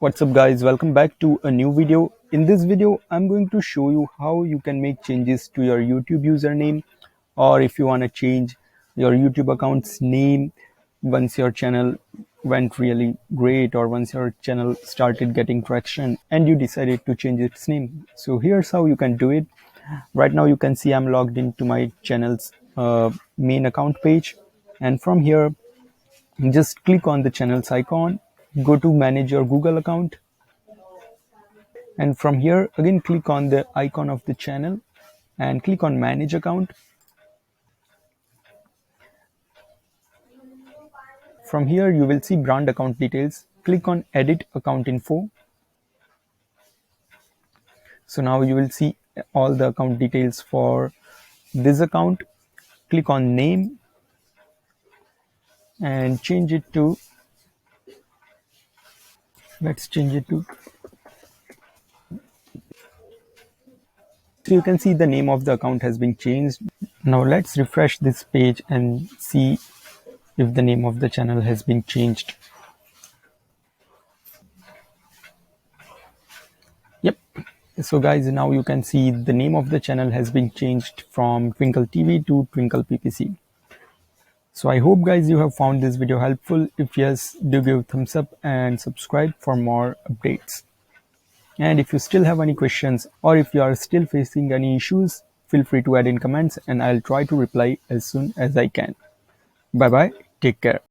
What's up guys, welcome back to a new video. In this video I'm going to show you how you can make changes to your YouTube username, or if you want to change your YouTube account's name once your channel went really great, or once your channel started getting traction and you decided to change its name. So here's how you can do it. Right now you can see I'm logged into my channel's main account page, and from here just click on the channel's icon, go to manage your Google account, and from here again click on the icon of the channel and click on manage account. From here you will see brand account details. Click on edit account info. So now you will see all the account details for this account. Click on name and change it to, let's change it to, so you can see the name of the account has been changed. Now let's refresh this page and see if the name of the channel has been changed. Yep. So guys, now you can see the name of the channel has been changed from Twinkle TV to Twinkle PPC. So I hope guys you have found this video helpful. If yes, do give thumbs up and subscribe for more updates. And if you still have any questions, or if you are still facing any issues, feel free to add in comments and I'll try to reply as soon as I can. Bye bye. Take care.